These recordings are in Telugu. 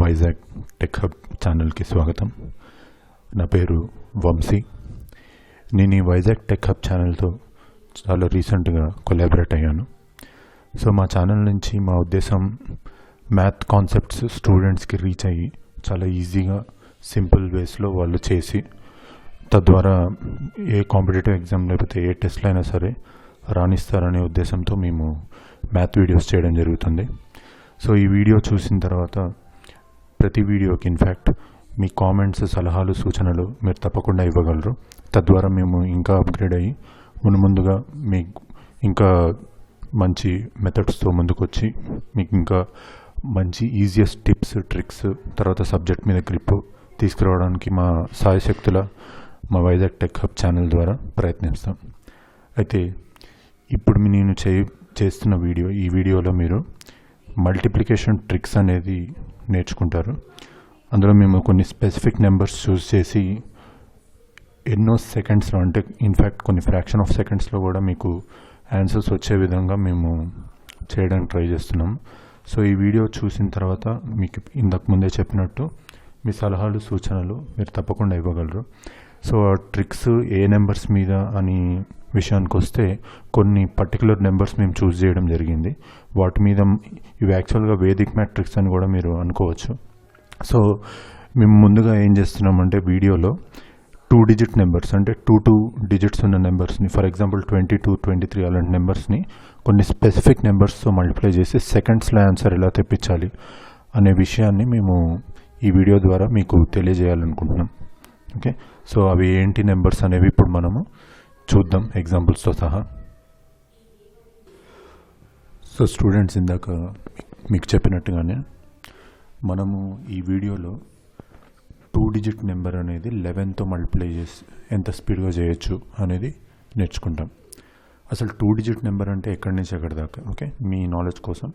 వైజాగ్ టెక్ హబ్ ఛానల్కి స్వాగతం. నా పేరు వంశీ. నేను ఈ వైజాగ్ టెక్ హబ్ ఛానల్తో చాలా రీసెంట్గా కొలాబరేట్ అయ్యాను. సో మా ఛానల్ నుంచి మా ఉద్దేశం మ్యాథ్ కాన్సెప్ట్స్ స్టూడెంట్స్కి రీచ్ అయ్యి చాలా ఈజీగా సింపుల్ వేస్లో వాళ్ళు చేసి తద్వారా ఏ కాంపిటేటివ్ ఎగ్జామ్ లేకపోతే ఏ టెస్ట్లు అయినా సరే రాణిస్తారనే ఉద్దేశంతో మేము మ్యాథ్ వీడియోస్ చేయడం జరుగుతుంది. సో ఈ వీడియో చూసిన తర్వాత ప్రతి వీడియోకి ఇన్ఫ్యాక్ట్ మీ కామెంట్స్, సలహాలు, సూచనలు మీరు తప్పకుండా ఇవ్వగలరు. తద్వారా మేము ఇంకా అప్గ్రేడ్ అయ్యి ముందుగా మీకు ఇంకా మంచి మెథడ్స్తో ముందుకొచ్చి మీకు ఇంకా మంచి ఈజియెస్ట్ టిప్స్, ట్రిక్స్, తర్వాత సబ్జెక్ట్ మీద గ్రిప్ తీసుకురావడానికి మా సాయశక్తుల మా వైజాగ్ టెక్ హబ్ ఛానల్ ద్వారా ప్రయత్నిస్తాం. అయితే ఇప్పుడు నేను చేస్తున్న ఈ వీడియోలో మీరు మల్టిప్లికేషన్ ట్రిక్స్ అనేది నేర్చుకుంటారు. అందులో మేము కొన్ని స్పెసిఫిక్ నెంబర్స్ చూస్ చేసి ఎన్నో సెకండ్స్లో, అంటే ఇన్ఫ్యాక్ట్ కొన్ని ఫ్రాక్షన్ ఆఫ్ సెకండ్స్లో కూడా మీకు ఆన్సర్స్ వచ్చే విధంగా మేము చేయడానికి ట్రై చేస్తున్నాం. సో ఈ వీడియో చూసిన తర్వాత మీకు ఇంతకు ముందే చెప్పినట్టు మీ సలహాలు, సూచనలు మీరు తప్పకుండా ఇవ్వగలరు. సో ఆ ట్రిక్స్ ఏ నెంబర్స్ మీద అని విషయానికి వస్తే కొన్ని పర్టికులర్ నెంబర్స్ మేము చూస్ చేయడం జరిగింది. వాటి మీద ఇవి యాక్చువల్గా వేదిక్ మ్యాట్రిక్స్ అని కూడా మీరు అనుకోవచ్చు. సో మేము ముందుగా ఏం చేస్తున్నామంటే వీడియోలో 2 డిజిట్ నెంబర్స్, అంటే 2 డిజిట్స్ ఉన్న నెంబర్స్ని, ఫర్ ఎగ్జాంపుల్ 22, 23 అలాంటి నెంబర్స్ని కొన్ని స్పెసిఫిక్ నెంబర్స్తో మల్టిప్లై చేసి సెకండ్స్లో ఆన్సర్ ఎలా తెప్పించాలి అనే విషయాన్ని మేము ఈ వీడియో ద్వారా మీకు తెలియజేయాలనుకుంటున్నాం. ఓకే, సో అవి ఏంటి నెంబర్స్ అనేవి ఇప్పుడు మనము చూద్దాం ఎగ్జాంపుల్స్తో సహా. సో స్టూడెంట్స్, ఇందాక మీకు చెప్పినట్టుగానే మనము ఈ వీడియోలో 2 డిజిట్ నెంబర్ అనేది 11తో మల్టిప్లై చేసి ఎంత స్పీడ్గా చేయొచ్చు అనేది నేర్చుకుంటాం. అసలు 2 డిజిట్ నెంబర్ అంటే ఎక్కడి నుంచి ఎక్కడి దాకా, ఓకే, మీ నాలెడ్జ్ కోసం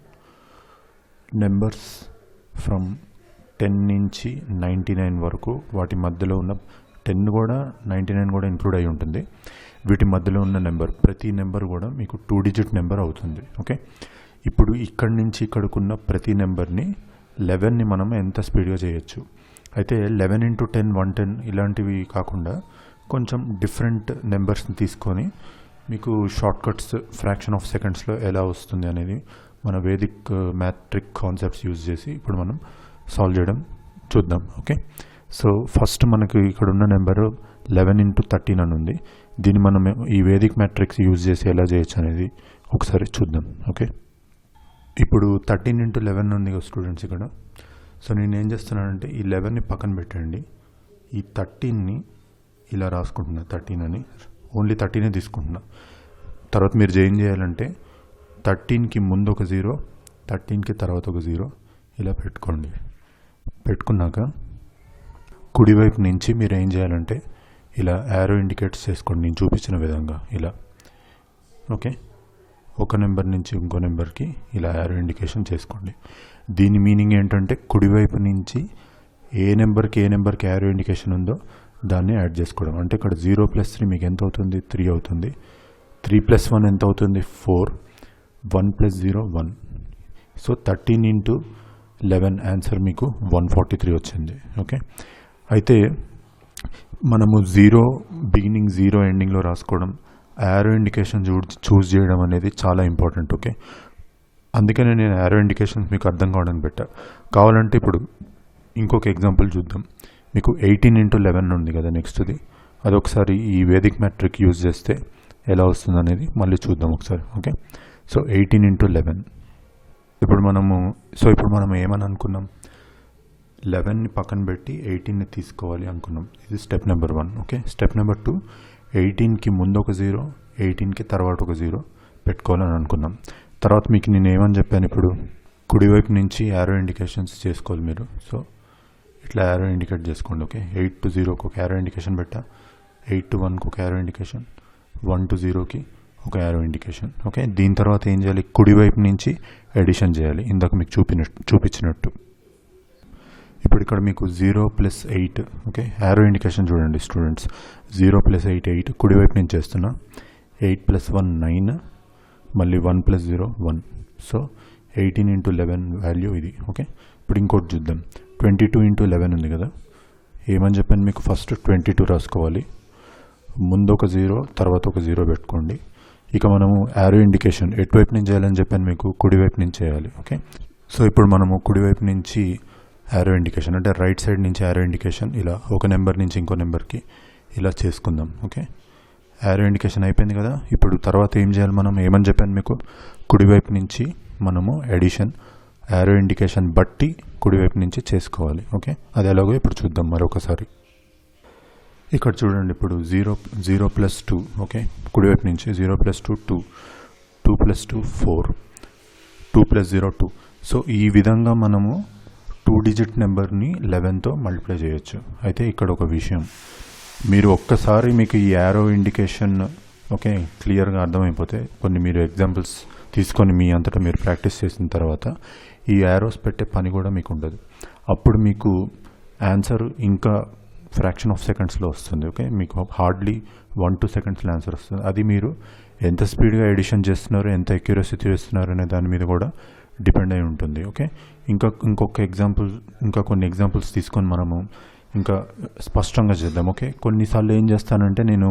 నెంబర్స్ ఫ్రమ్ 10 నుంచి 99 వరకు, వాటి మధ్యలో ఉన్న 10 కూడా 99 కూడా ఇంక్లూడ్ అయి ఉంటుంది. వీటి మధ్యలో ఉన్న నెంబర్, ప్రతి నెంబర్ కూడా మీకు 2 డిజిట్ నెంబర్ అవుతుంది. ఓకే, ఇప్పుడు ఇక్కడి నుంచి ఇక్కడికున్న ప్రతి నెంబర్ని 11ని మనం ఎంత స్పీడ్గా చేయొచ్చు. అయితే 11 × 10 110 ఇలాంటివి కాకుండా కొంచెం డిఫరెంట్ నెంబర్స్ని తీసుకొని మీకు షార్ట్ కట్స్ ఫ్రాక్షన్ ఆఫ్ సెకండ్స్లో ఎలా వస్తుంది అనేది మన వేదిక్ మ్యాట్రిక్ కాన్సెప్ట్స్ యూజ్ చేసి ఇప్పుడు మనం సాల్వ్ చేయడం చూద్దాం. ఓకే, సో ఫస్ట్ మనకు ఇక్కడ ఉన్న నెంబరు 11 × 13 అని ఉంది. దీన్ని మనం ఈ వేదిక్ మ్యాట్రిక్స్ యూజ్ చేసి ఎలా చేయొచ్చు అనేది ఒకసారి చూద్దాం. ఓకే, ఇప్పుడు 13 × 11 ఉంది కదా స్టూడెంట్స్ ఇక్కడ. సో నేను ఏం చేస్తున్నానంటే ఈ 11ని పక్కన పెట్టండి, ఈ 13ని ఇలా రాసుకుంటున్నా. 13 అని ఓన్లీ 13నే తీసుకుంటున్నా. తర్వాత మీరు ఏం చేయాలంటే 13కి ముందు ఒక 0, 13కి తర్వాత ఒక 0 ఇలా పెట్టుకోండి. పెట్టుకున్నాక కుడివైపు నుంచి మీరు ఏం చేయాలంటే ఇలా యారో ఇండికేట్స్ చేసుకోండి, నేను చూపించిన విధంగా ఇలా. ఓకే, ఒక నెంబర్ నుంచి ఇంకో నెంబర్కి ఇలా యారో ఇండికేషన్ చేసుకోండి. దీని మీనింగ్ ఏంటంటే కుడివైపు నుంచి ఏ నెంబర్కి యారో ఇండికేషన్ ఉందో దాన్ని యాడ్ చేసుకోవడం. అంటే ఇక్కడ 0 + 3 మీకు ఎంత అవుతుంది? 3 అవుతుంది. 3 + 1 ఎంత అవుతుంది? 4. 1 + 0 1. సో 13 × 11 ఆన్సర్ మీకు 143 వచ్చింది. ఓకే, అయితే మనము 0 బిగినింగ్ 0 ఎండింగ్లో రాసుకోవడం, యారో ఇండికేషన్ చూస్ చేయడం అనేది చాలా ఇంపార్టెంట్. ఓకే, అందుకనే నేను యారో ఇండికేషన్స్ మీకు అర్థం కావడానికి పెట్టా. కావాలంటే ఇప్పుడు ఇంకొక ఎగ్జాంపుల్ చూద్దాం. మీకు 18 × 11 ఉంది కదా నెక్స్ట్ది, అదొకసారి ఈ వేదిక్ మ్యాట్రిక్ యూజ్ చేస్తే ఎలా వస్తుంది అనేది మళ్ళీ చూద్దాం ఒకసారి. Okay, so 18 × 11. ఇప్పుడు మనం ఏమని అనుకున్నాం? 11ని పక్కన పెట్టి 18ని తీసుకోవాలి అనుకున్నాం. ఇది step number 1. Okay, step number 2, 18కి ముందు ఒక 0, 18కి తర్వాత ఒక 0 పెట్టుకోవాలని అనుకున్నాం. తర్వాత మీకు నేను ఏమని చెప్పాను, ఇప్పుడు కుడివైపు నుంచి యారో ఇండికేషన్స్ చేసుకోవాలి మీరు. సో ఇట్లా యారో ఇండికేట్ చేసుకోండి. ఓకే, 8 to 0కి ఒక యారో ఇండికేషన్ పెట్టా, 8 to 1కి ఒక యారో ఇండికేషన్, 1 to 0కి ఒక యారో ఇండికేషన్. ఓకే, దీని తర్వాత ఏం చేయాలి? కుడివైపు నుంచి ఎడిషన్ చేయాలి, ఇందాక మీకు చూపించినట్టు. ఇప్పుడు ఇక్కడ మీకు 0 + 8. ఓకే, యారో ఇండికేషన్ చూడండి స్టూడెంట్స్. 0 + 8 8, కుడివైపు నుంచి చేస్తున్నా. 8 + 1 9, మళ్ళీ 1 + 0 1. సో 18 ఇంటూ 11 వాల్యూ ఇది. ఓకే, ఇప్పుడు ఇంకోటి చూద్దాం. 22 ఇంటూ 11 ఉంది కదా, ఏమని చెప్పాను మీకు, ఫస్ట్ 22 రాసుకోవాలి, ముందు ఒక 0 తర్వాత ఒక 0 పెట్టుకోండి. ఇక మనము యారో ఇండికేషన్ ఎటువైపు నుంచి చేయాలని చెప్పాను మీకు, కుడివైపు నుంచి చేయాలి. ఓకే, సో ఇప్పుడు మనము కుడివైపు నుంచి యారో ఇండికేషన్ అంటే రైట్ సైడ్ నుంచి యారో ఇండికేషన్ ఇలా ఒక నెంబర్ నుంచి ఇంకో నెంబర్కి ఇలా చేసుకుందాం. ఓకే, యారో ఇండికేషన్ అయిపోయింది కదా. ఇప్పుడు తర్వాత ఏం చేయాలి, మనం ఏమని చెప్పాను మీకు, కుడివైపు నుంచి మనము ఎడిషన్ యారో ఇండికేషన్ బట్టి కుడివైపు నుంచి చేసుకోవాలి. ఓకే, అది ఎలాగో ఇప్పుడు చూద్దాం మరొకసారి. ఇక్కడ చూడండి, ఇప్పుడు 0 + 2. ఓకే, కుడివైపు నుంచి 0 + 2 2, 2 + 2 4, 2 + 0 2. సో ఈ విధంగా మనము 2 డిజిట్ నెంబర్ని 11తో మల్టిప్లై చేయొచ్చు. అయితే ఇక్కడ ఒక విషయం, మీరు ఒక్కసారి మీకు ఈ యారో ఇండికేషన్ ఓకే క్లియర్గా అర్థమైపోతే, కొన్ని మీరు ఎగ్జాంపుల్స్ తీసుకొని మీ అంతటా మీరు ప్రాక్టీస్ చేసిన తర్వాత ఈ యారోస్ పెట్టే పని కూడా మీకు ఉండదు. అప్పుడు మీకు ఆన్సర్ ఇంకా ఫ్రాక్షన్ ఆఫ్ సెకండ్స్లో వస్తుంది. ఓకే, మీకు హార్డ్లీ 1-2 సెకండ్స్లో ఆన్సర్ వస్తుంది. అది మీరు ఎంత స్పీడ్గా ఎడిషన్ చేస్తున్నారు, ఎంత అక్యురసీ చేస్తున్నారు అనే దాని మీద కూడా డిపెండ్ అయి ఉంటుంది. ఓకే, ఇంకా కొన్ని ఎగ్జాంపుల్స్ తీసుకొని మనము ఇంకా స్పష్టంగా చేద్దాం. ఓకే, కొన్నిసార్లు ఏం చేస్తానంటే నేను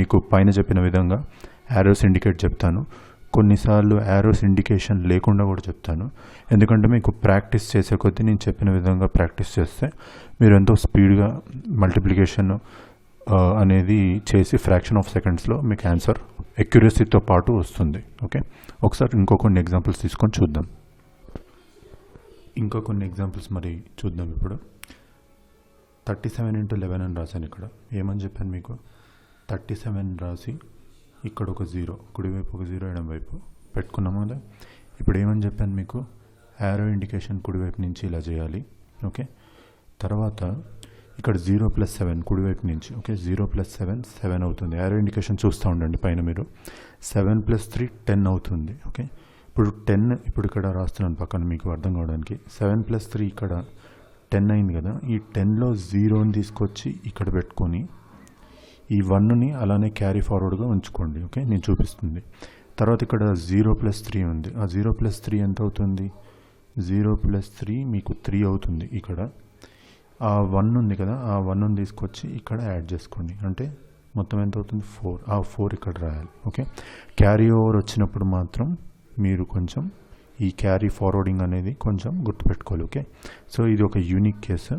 మీకు పైన చెప్పిన విధంగా యారోస్ ఇండికేట్ చెప్తాను, కొన్నిసార్లు యారోస్ ఇండికేషన్ లేకుండా కూడా చెప్తాను. ఎందుకంటే మీకు ప్రాక్టీస్ చేసే కొద్దీ నేను చెప్పిన విధంగా ప్రాక్టీస్ చేస్తే మీరు ఎంతో స్పీడ్గా మల్టిప్లికేషన్ అనేది చేసి ఫ్రాక్షన్ ఆఫ్ సెకండ్స్లో మీకు ఆన్సర్ అక్యురసీతో పాటు వస్తుంది. ఓకే, ఒకసారి కొన్ని ఎగ్జాంపుల్స్ తీసుకొని చూద్దాం. కొన్ని ఎగ్జాంపుల్స్ మరి చూద్దాం. ఇప్పుడు 37 ఇంటూ 11 అని రాశాను. ఇక్కడ ఏమని చెప్పాను మీకు, 37 రాసి ఇక్కడ ఒక 0, కుడివైపు ఒక 0, ఎడం వైపు పెట్టుకున్నాము కదా. ఇప్పుడు ఏమని చెప్పాను మీకు, యారో ఇండికేషన్ కుడివైపు నుంచి ఇలా చేయాలి. ఓకే, తర్వాత ఇక్కడ 0 + 7 కుడివైపు నుంచి. ఓకే, 0 + 7 7 అవుతుంది. యారో ఇండికేషన్ చూస్తూ ఉండండి పైన మీరు. 7 + 3 10 అవుతుంది. ఓకే, ఇప్పుడు 10 ఇప్పుడు ఇక్కడ రాస్తున్నాను పక్కన మీకు అర్థం కావడానికి. 7 + 3 ఇక్కడ 10 అయింది కదా. ఈ 10లో 0ని తీసుకొచ్చి ఇక్కడ పెట్టుకొని ఈ 1ని అలానే క్యారీ ఫార్వర్డ్గా ఉంచుకోండి. ఓకే, నేను చూపిస్తుంది. తర్వాత ఇక్కడ 0 + 3 ఉంది. ఆ 0 + 3 ఎంత అవుతుంది, 0 + 3 మీకు 3 అవుతుంది. ఇక్కడ ఆ 1 ఉంది కదా, ఆ 1ని తీసుకొచ్చి ఇక్కడ యాడ్ చేసుకోండి. అంటే మొత్తం ఎంత అవుతుంది, 4. ఆ 4 ఇక్కడ రాయాలి. ఓకే, క్యారీ ఓవర్ వచ్చినప్పుడు మాత్రం మీరు కొంచెం ఈ క్యారీ ఫార్వర్డింగ్ అనేది కొంచెం గుర్తుపెట్టుకోవాలి. ఓకే, సో ఇది ఒక యూనిక్ కేసు.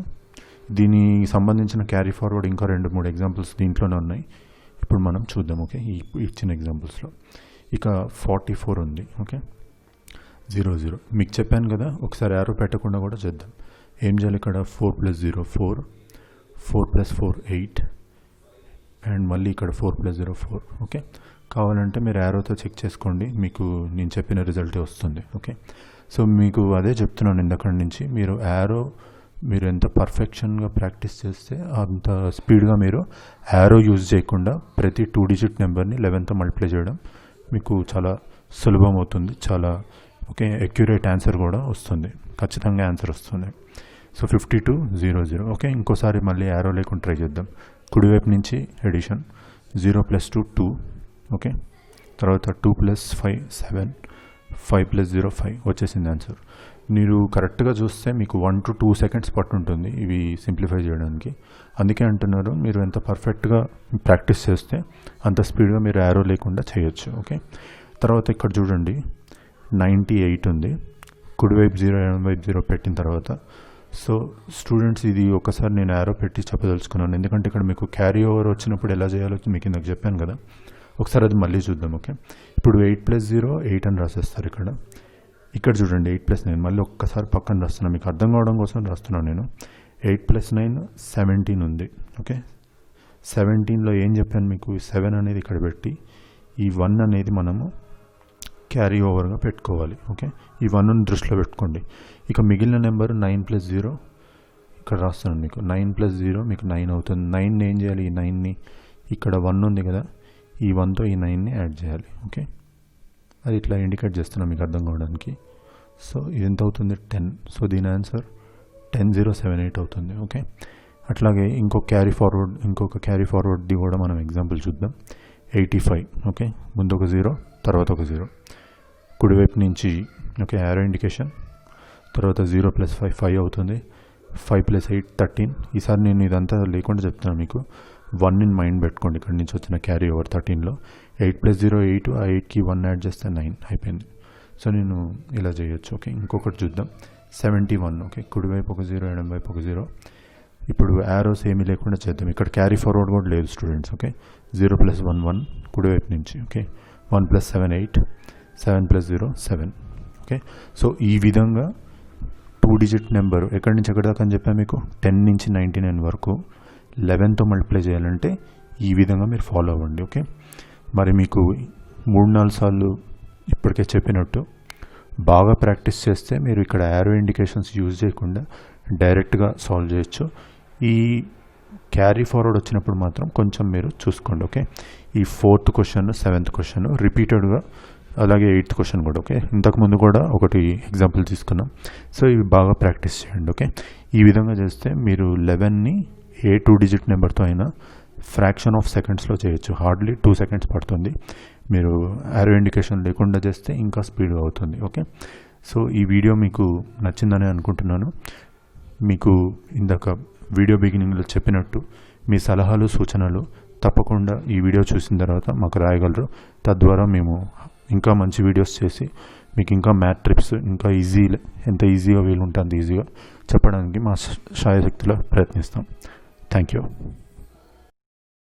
దీనికి సంబంధించిన క్యారీ ఫార్వర్డ్ ఇంకా 2-3 ఎగ్జాంపుల్స్ దీంట్లోనే ఉన్నాయి. ఇప్పుడు మనం చూద్దాం. ఓకే, ఈ ఇచ్చిన ఎగ్జాంపుల్స్లో ఇక 44 ఉంది. ఓకే, 0 0 మీకు చెప్పాను కదా, ఒకసారి యారో పెట్టకుండా కూడా చేద్దాం. ఏం చేయాలి, ఇక్కడ 4 + 0 4, 4 + 4 8, అండ్ మళ్ళీ ఇక్కడ 4 + 0 4. ఓకే, కావాలంటే మీరు యారోతో చెక్ చేసుకోండి, మీకు నేను చెప్పిన రిజల్టే వస్తుంది. ఓకే, సో మీకు అదే చెప్తున్నాను ఇందక్కడి నుంచి, మీరు ఎంత పర్ఫెక్షన్గా ప్రాక్టీస్ చేస్తే అంత స్పీడ్గా మీరు యారో యూజ్ చేయకుండా ప్రతి 2 డిజిట్ నెంబర్ని 11తో మల్టిప్లై చేయడం మీకు చాలా సులభం అవుతుంది. చాలా ఓకే అక్యురేట్ ఆన్సర్ కూడా వస్తుంది, ఖచ్చితంగా ఆన్సర్ వస్తుంది. సో 52 0 0. ఓకే, ఇంకోసారి మళ్ళీ యారో లేకుండా ట్రై చేద్దాం. కుడివైపు నుంచి ఎడిషన్ 0 + 2 2. ఓకే, తర్వాత 2 + 5 7, 5 + 0 5 వచ్చేసింది ఆన్సర్. మీరు కరెక్ట్గా చూస్తే మీకు 1-2 సెకండ్స్ పట్టుంటుంది ఇవి సింప్లిఫై చేయడానికి. అందుకే అంటున్నారు, మీరు ఎంత పర్ఫెక్ట్గా ప్రాక్టీస్ చేస్తే అంత స్పీడ్గా మీరు యారో లేకుండా చేయొచ్చు. ఓకే, తర్వాత ఇక్కడ చూడండి 98 ఉంది. కుడివైపు 0 ఎడమవైపు 0 పెట్టిన తర్వాత, సో స్టూడెంట్స్ ఇది ఒకసారి నేను యారో పెట్టి చెప్పదలుచుకున్నాను, ఎందుకంటే ఇక్కడ మీకు క్యారీ ఓవర్ వచ్చినప్పుడు ఎలా చేయాలో మీకు ఇందాక చెప్పాను కదా. ఒకసారి అది మళ్ళీ చూద్దాం. ఓకే, ఇప్పుడు 8 + 0 8 అని రాసేస్తారు. ఇక్కడ చూడండి 8 + 9 మళ్ళీ ఒక్కసారి పక్కన రాస్తున్నాను, మీకు అర్థం కావడం కోసం రాస్తున్నాను నేను. 8 + 9 17 ఉంది. ఓకే, 17లో ఏం చెప్పాను మీకు, 7 అనేది ఇక్కడ పెట్టి ఈ 1 అనేది మనము క్యారీ ఓవర్గా పెట్టుకోవాలి. ఓకే, ఈ 1ని దృష్టిలో పెట్టుకోండి. ఇక మిగిలిన నెంబర్ 9 + 0 ఇక్కడ రాస్తున్నాను మీకు. 9 + 0 మీకు 9 అవుతుంది. 9ని ఏం చేయాలి, ఈ 9ని ఇక్కడ 1 ఉంది కదా, ఈ 1తో ఈ 9ని యాడ్ చేయాలి. ఓకే, అది ఇట్లా ఇండికేట్ చేస్తున్నాను మీకు అర్థం కావడానికి. సో ఇది ఎంత అవుతుంది, 10. సో దీని ఆన్సర్ 10078 అవుతుంది. ఓకే, అట్లాగే ఇంకొక క్యారీ ఫార్వర్డ్ది కూడా మనం ఎగ్జాంపుల్ చూద్దాం. 85. ఓకే, ముందు ఒక 0 తర్వాత ఒక 0, కుడివైపు నుంచి ఓకే, యారో ఇండికేషన్. తర్వాత 0 + 5 5 అవుతుంది. 5 + 8 13. ఈసారి నేను ఇదంతా లేకుండా చెప్తాను మీకు. 1 ఇన్ మైండ్ పెట్టుకోండి. ఇక్కడ నుంచి వచ్చిన క్యారీ ఓవర్ 13లో 8 + 0 8, ఆ 8కి 1 యాడ్ చేస్తే 9 అయిపోయింది. సో నేను ఇలా చేయొచ్చు. ఓకే, ఇంకొకటి చూద్దాం. 71. ఓకే, కుడివైపు ఒక 0, ఎడమవైపు ఒక 0. ఇప్పుడు యారోస్ ఏమీ లేకుండా చేద్దాం. ఇక్కడ క్యారీ ఫార్వర్డ్ కూడా లేదు స్టూడెంట్స్. ఓకే, 0 + 1 1 కుడివైపు నుంచి. ఓకే, 1 + 7 8, 7 + 0 7. ఓకే, సో ఈ విధంగా 2 డిజిట్ నెంబర్ ఎక్కడి నుంచి ఎక్కడి దాకా అని చెప్పాను మీకు, 10 నుంచి 99 వరకు 11తో మల్టిప్లై చేయాలంటే ఈ విధంగా మీరు ఫాలో అవ్వండి. ఓకే, మరి మీకు 3-4 సార్లు ఇప్పటికే చెప్పినట్టు బాగా ప్రాక్టీస్ చేస్తే మీరు ఇక్కడ యారో ఇండికేషన్స్ యూజ్ చేయకుండా డైరెక్ట్గా సాల్వ్ చేయొచ్చు. ఈ క్యారీ ఫార్వర్డ్ వచ్చినప్పుడు మాత్రం కొంచెం మీరు చూసుకోండి. ఓకే, ఈ 4th క్వశ్చన్ 7th క్వశ్చన్ రిపీటెడ్గా, అలాగే 8th క్వశ్చన్ కూడా. ఓకే, ఇంతకుముందు కూడా ఒకటి ఎగ్జాంపుల్ తీసుకున్నాం. సో ఇవి బాగా ప్రాక్టీస్ చేయండి. ఓకే, ఈ విధంగా చేస్తే మీరు 11ని ఏ 2 డిజిట్ నెంబర్తో అయినా ఫ్రాక్షన్ ఆఫ్ సెకండ్స్లో చేయొచ్చు. హార్డ్లీ 2 సెకండ్స్ పడుతుంది. మీరు యారో ఇండికేషన్ లేకుండా చేస్తే ఇంకా స్పీడ్గా అవుతుంది. ఓకే, సో ఈ వీడియో మీకు నచ్చిందని అనుకుంటున్నాను. మీకు ఇందాక వీడియో బిగినింగ్లో చెప్పినట్టు మీ సలహాలు సూచనలు తప్పకుండా ఈ వీడియో చూసిన తర్వాత మాకు రాయగలరు. తద్వారా మేము ఇంకా మంచి వీడియోస్ చేసి మీకు ఇంకా మ్యాథ్ ట్రిప్స్ ఇంకా ఎంత ఈజీగా వీలుంటే అంత ఈజీగా చెప్పడానికి మా శాయశక్తిలో ప్రయత్నిస్తాం. Thank you.